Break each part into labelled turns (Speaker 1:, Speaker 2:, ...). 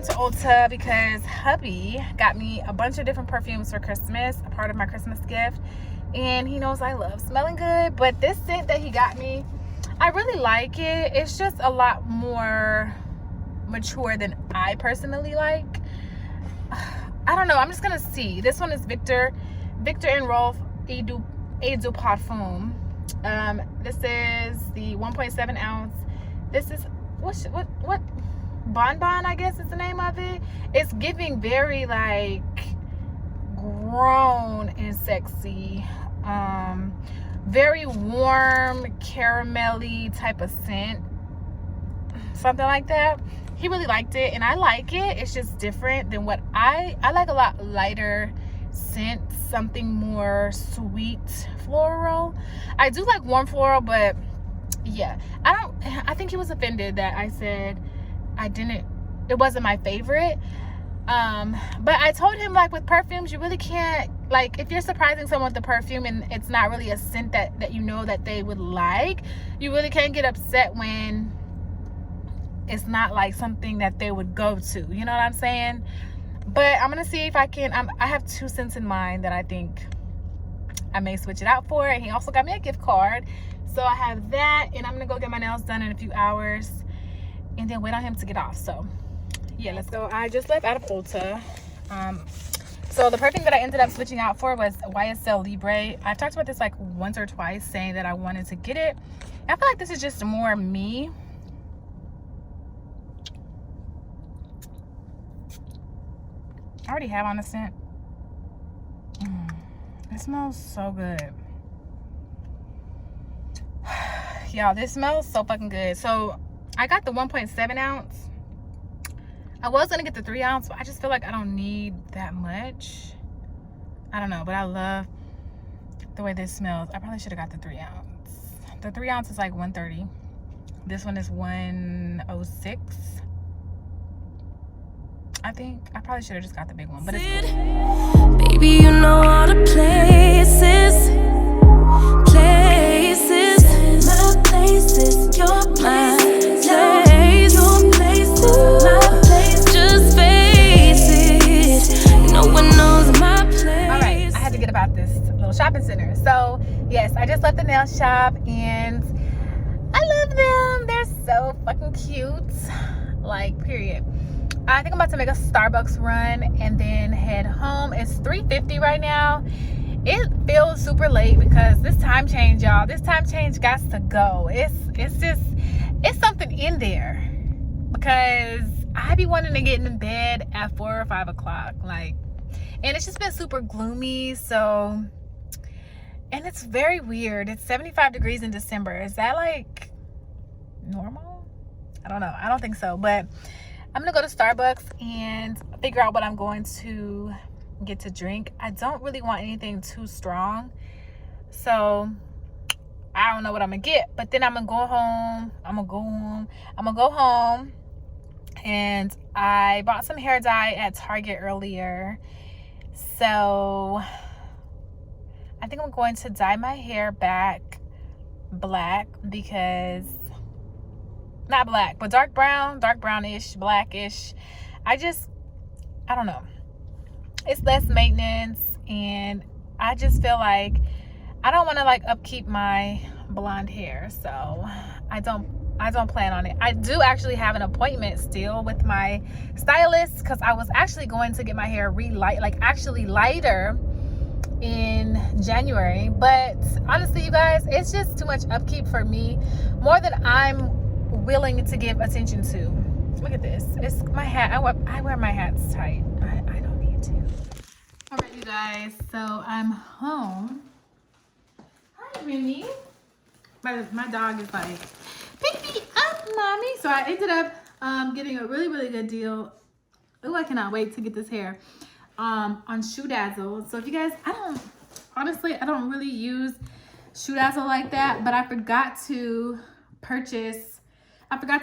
Speaker 1: went to Ulta because hubby got me a bunch of different perfumes for Christmas, a part of my Christmas gift, and he knows I love smelling good. But this scent that he got me, I really like it. It's just a lot more mature than I personally like. I don't know, I'm just gonna see. This one is Victor and Rolf Eau de Parfum. This is the 1.7 ounce. This is what Bonbon, I guess is the name of it. It's giving very like grown and sexy, very warm caramelly type of scent, something like that. He really liked it and I like it. It's just different than what I like. A lot lighter scent, something more sweet floral. I do like warm floral, but yeah, I think he was offended that I said it wasn't my favorite. But I told him, like, with perfumes, you really can't, like, if you're surprising someone with the perfume and it's not really a scent that you know that they would like, you really can't get upset when it's not like something that they would go to, you know what I'm saying? But I'm gonna see if I can. I have 2 scents in mind that I think I may switch it out for. And he also got me a gift card, so I have that, and I'm gonna go get my nails done in a few hours and then wait on him to get off. So yeah, let's go. I just left out of Ulta. So the perfume that I ended up switching out for was YSL Libre. I've talked about this like once or twice, saying that I wanted to get it. I feel like this is just more me. I already have on the scent. It smells so good. Y'all, this smells so fucking good. So I got the 1.7 ounce. I was gonna get the 3 ounce, but I just feel like I don't need that much. I don't know, but I love the way this smells. I probably should have got the 3 ounce. The 3 ounce is like $130. This one is $106. I think I probably should have just got the big one, but it's cool.
Speaker 2: Baby, you know all the places, my places, your places, your places, my place. Just face it, no one knows my place.
Speaker 1: All right, I had to get about this little shopping center. So yes, I just left the nail shop and I love them. They're so fucking cute. Like, period. I think I'm about to make a Starbucks run and then head home. It's 3:50 right now. It feels super late because this time change, y'all. This time change got to go. It's something in there because I be wanting to get in bed at 4 or 5 o'clock. Like, and it's just been super gloomy. So, and it's very weird. It's 75 degrees in December. Is that like normal? I don't know. I don't think so, but I'm gonna go to Starbucks and figure out what I'm going to get to drink. I don't really want anything too strong, so I don't know what I'm gonna get. But then I'm gonna go home. And I bought some hair dye at Target earlier, so I think I'm going to dye my hair back black, because not black, but dark brownish, blackish. I don't know. It's less maintenance, and I just feel like I don't want to like upkeep my blonde hair, so I don't plan on it. I do actually have an appointment still with my stylist because I was actually going to get my hair actually lighter in January, but honestly, you guys, it's just too much upkeep for me, more than I'm willing to give attention to. Look at this. It's my hat. I wear my hats tight. I don't need to. All right, you guys, so I'm home. Hi, Remy. My dog is like, pick me up, mommy. So I ended up getting a really good deal. Oh, I cannot wait to get this hair on Shoe Dazzle. So if you guys, I don't really use Shoe Dazzle like that, but I forgot to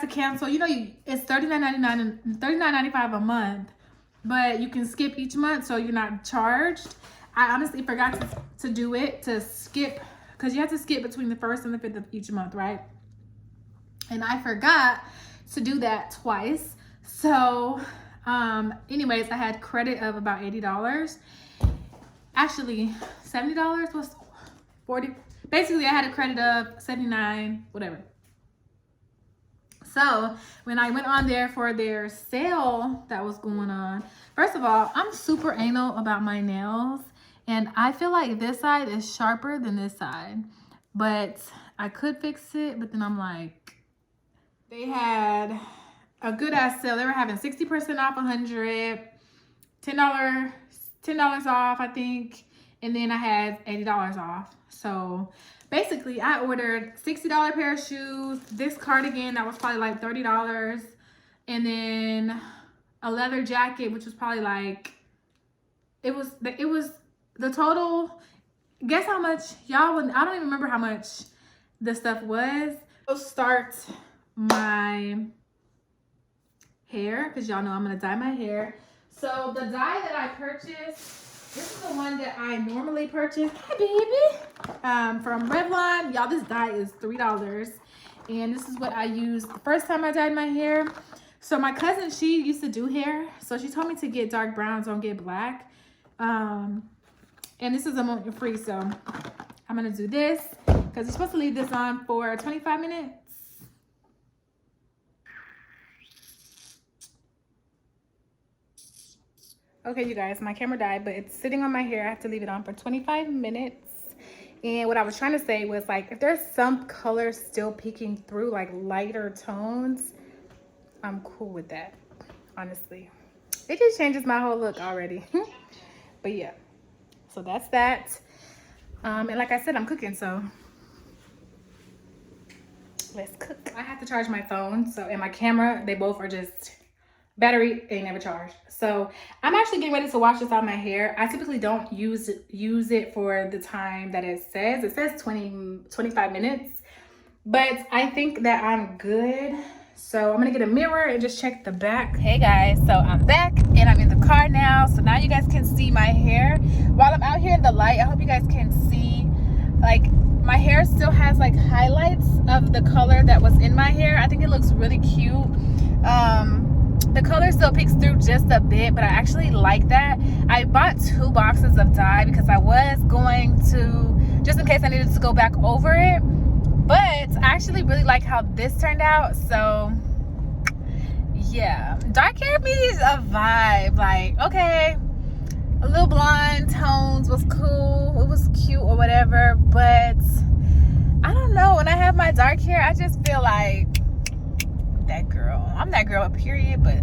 Speaker 1: cancel. You know, it's $39.99 and $39.95 a month, but you can skip each month, so you're not charged. I honestly forgot to do it, to skip, because you have to skip between the 1st and the 5th of each month, right? And I forgot to do that twice. So Anyways, I had credit of about $80. Actually, $70 was 40. Basically, I had a credit of 79, whatever. So when I went on there for their sale that was going on, first of all, I'm super anal about my nails, and I feel like this side is sharper than this side, but I could fix it. But then I'm like, they had a good ass sale. They were having 60% off 100, $10 off, I think, and then I had $80 off. So basically, I ordered $60 pair of shoes, this cardigan that was probably like $30, and then a leather jacket, which was probably like, it was the total. Guess how much, y'all? I don't even remember how much the stuff was. I'll start my hair because y'all know I'm gonna dye my hair. So the dye that I purchased, this is the one that I normally purchase. Hi, baby. From Revlon. Y'all, this dye is $3. And this is what I used the first time I dyed my hair. So my cousin, she used to do hair. So she told me to get dark browns, don't get black. And this is ammonia free. So I'm going to do this because you're supposed to leave this on for 25 minutes. Okay, you guys, my camera died, but it's sitting on my hair. I have to leave it on for 25 minutes. And what I was trying to say was, like, if there's some colors still peeking through, like lighter tones, I'm cool with that, honestly. It just changes my whole look already. But yeah, so that's that. And like I said, I'm cooking, so let's cook. I have to charge my phone, so, and my camera, they both are just, battery ain't never charged. So I'm actually getting ready to wash this out my hair. I typically don't use it for the time that it says. It says 25 minutes, but I think that I'm good. So I'm gonna get a mirror and just check the back. Hey guys, so I'm back and I'm in the car now. So now you guys can see my hair. While I'm out here in the light, I hope you guys can see, like, my hair still has like highlights of the color that was in my hair. I think it looks really cute. The color still peeks through just a bit, but I actually like that. I bought 2 boxes of dye because I was going to, just in case I needed to go back over it. But I actually really like how this turned out. So yeah, dark hair is a vibe. Like, okay, a little blonde tones was cool, it was cute or whatever, but I don't know, when I have my dark hair, I just feel like that girl. I'm that girl, period, but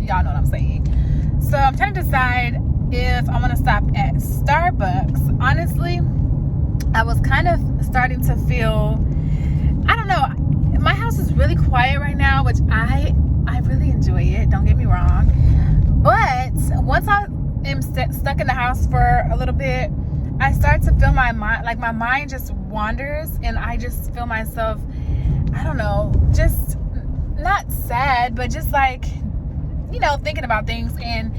Speaker 1: y'all know what I'm saying. So I'm trying to decide if I want to stop at Starbucks. Honestly, I was kind of starting to feel, I don't know, my house is really quiet right now, which I really enjoy it, don't get me wrong. But once I am stuck in the house for a little bit, I start to feel my mind, like my mind just wanders, and I just feel myself, I don't know, just not sad, but just like, you know, thinking about things. And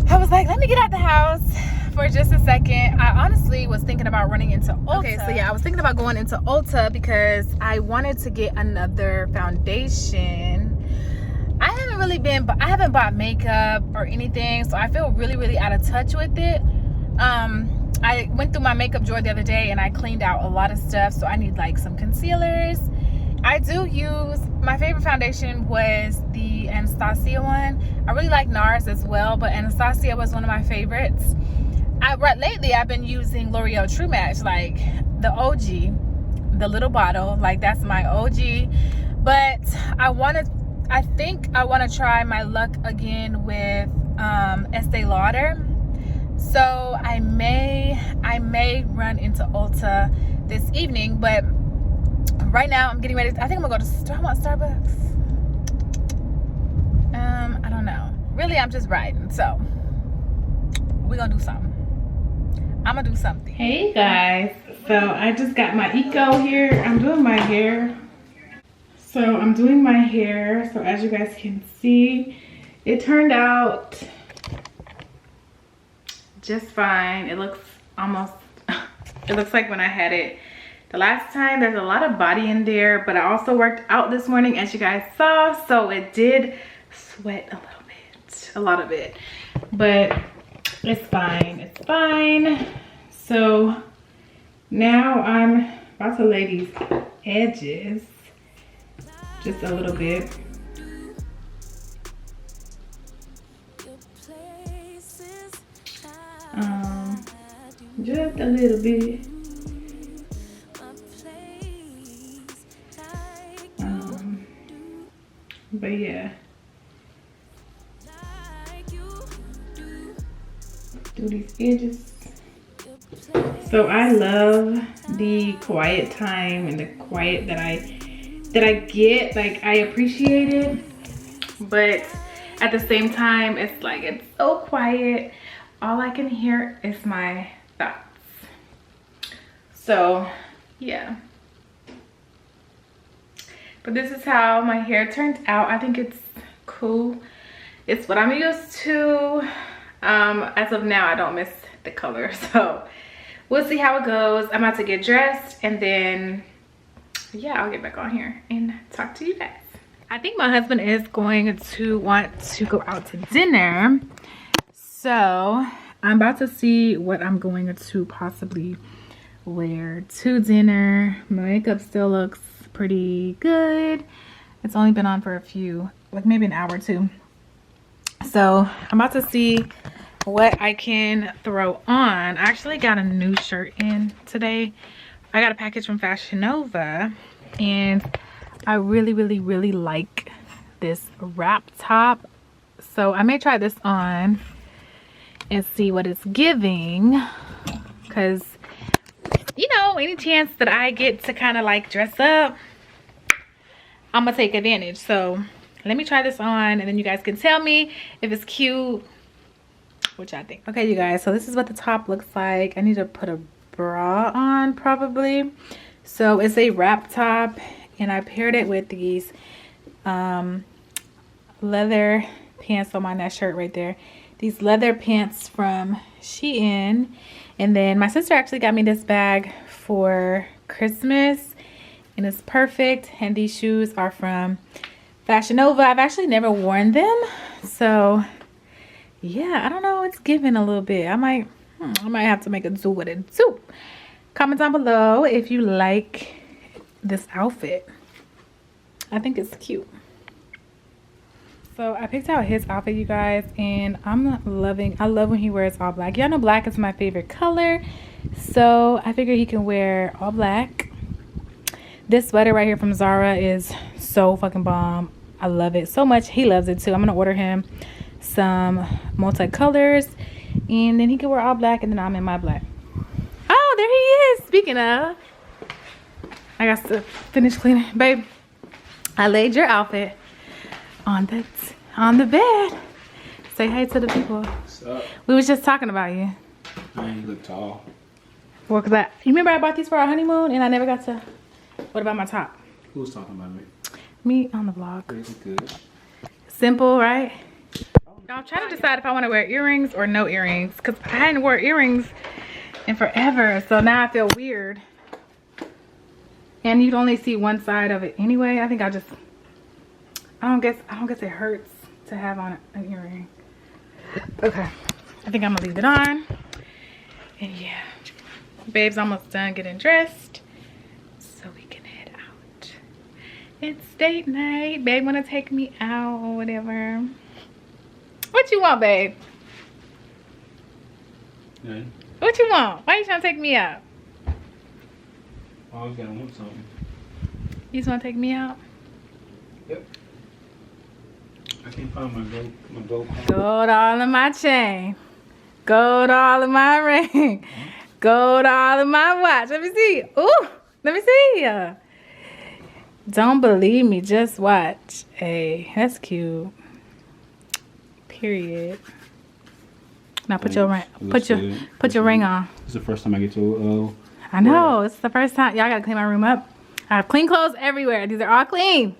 Speaker 1: I was like, let me get out the house for just a second. I honestly was thinking about running into Ulta. Okay, so yeah, I was thinking about going into Ulta because I wanted to get another foundation. I haven't bought makeup or anything, so I feel really out of touch with it. I went through my makeup drawer the other day and I cleaned out a lot of stuff, so I need like some concealers. I do use, my favorite foundation was the Anastasia one. I really like NARS as well, but Anastasia was one of my favorites. Lately I've been using L'Oreal True Match, like the OG, the little bottle, like that's my OG. But I think I want to try my luck again with Estee Lauder. So I may run into Ulta this evening, but right now I'm getting ready. I think I'm gonna go to, do I want Starbucks? I don't know. Really, I'm just riding. So we're gonna do something. I'm gonna do something. Hey guys, so I just got my Eco here. I'm doing my hair. So I'm doing my hair. So as you guys can see, it turned out just fine. It looks almost, it looks like when I had it the last time. There's a lot of body in there, but I also worked out this morning, as you guys saw, so it did sweat a little bit, a lot of it, but it's fine, it's fine. So now I'm about to lay these edges just a little bit. Just a little bit. But yeah. Do these edges. So I love the quiet time and the quiet that I get. Like, I appreciate it, but at the same time it's like it's so quiet, all I can hear is my thoughts. So yeah, but this is how my hair turned out. I think it's cool. It's what I'm used to. As of now, I don't miss the color, so we'll see how it goes. I'm about to get dressed, and then yeah, I'll get back on here and talk to you guys. I think my husband is going to want to go out to dinner, so I'm about to see what I'm going to possibly wear to dinner. My makeup still looks pretty good. It's only been on for a few, like maybe an hour or two. So I'm about to see what I can throw on. I actually got a new shirt in today. I got a package from Fashion Nova, and I really like this wrap top. So I may try this on and see what it's giving, because you know, any chance that I get to kind of like dress up, I'm gonna take advantage. So let me try this on, and then you guys can tell me if it's cute, which I think. Okay, you guys, so this is what the top looks like. I need to put a bra on probably. So it's a wrap top, and I paired it with these leather pants on that shirt right there. These leather pants from Shein. And then my sister actually got me this bag for Christmas, and it's perfect. And these shoes are from Fashion Nova. I've actually never worn them, so yeah, I don't know, it's giving a little bit. I might have to make a do with it too. Comment down below if you like this outfit. I think it's cute. So I picked out his outfit, you guys, and I love when he wears all black. Y'all know black is my favorite color, so I figured he can wear all black. This sweater right here from Zara is so fucking bomb. I love it so much. He loves it too. I'm gonna order him some multicolors, and then he can wear all black, and then I'm in my black. Oh, there he is. Speaking of, I got to finish cleaning. Babe, I laid your outfit on the bed. Say hey to the people.
Speaker 3: What's up?
Speaker 1: We was just talking about you.
Speaker 3: Man, you look tall.
Speaker 1: Well, cause you remember I bought these for our honeymoon, and I never got to. What about my top?
Speaker 3: Who's talking about me?
Speaker 1: Me on the vlog.
Speaker 3: Pretty good.
Speaker 1: Simple, right? Now I'm trying to decide if I want to wear earrings or no earrings, because I hadn't worn earrings in forever, so now I feel weird. And you'd only see one side of it anyway. I think I don't guess it hurts to have on an earring. Okay, I think I'm gonna leave it on. And yeah, babe's almost done getting dressed, so we can head out. It's date night. Babe wanna take me out or whatever. What you want, babe?
Speaker 3: Yeah.
Speaker 1: What you want? Why you trying to take me out?
Speaker 3: I always gotta want something.
Speaker 1: You just want to take me out?
Speaker 3: Yep. I can't find my gold.
Speaker 1: Gold all in my chain. Gold all in my ring. Gold all in my watch. Let me see. Ooh, let me see. Don't believe me, just watch. Hey, that's cute. Period. Now put your ring. Put your ring on.
Speaker 3: It's the first time I get to.
Speaker 1: I know, it's the first time. Y'all gotta clean my room up. I have clean clothes everywhere. These are all clean.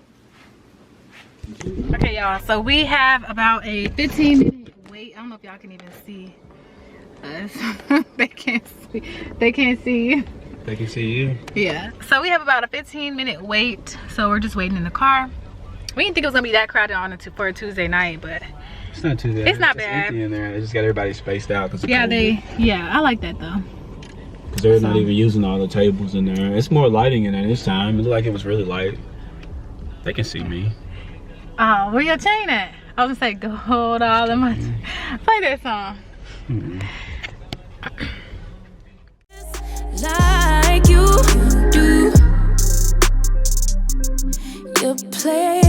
Speaker 1: Okay, y'all. So we have about a 15-minute wait. I don't know if y'all can even see us. They can't see. They can't see.
Speaker 3: They can see you.
Speaker 1: Yeah. So we have about a 15-minute wait. So we're just waiting in the car. We didn't think it was gonna be that crowded on for a Tuesday night, but
Speaker 3: It's not too bad.
Speaker 1: It's not bad.
Speaker 3: Empty in there. They just got everybody spaced out because
Speaker 1: yeah, I like that though.
Speaker 3: Because they're not even using all the tables in there. It's more lighting in there this time. It looked like it was really light. They can see me.
Speaker 1: Oh, where your chain at? I was gonna say gold all in my. Play that song.
Speaker 2: Like you do. You play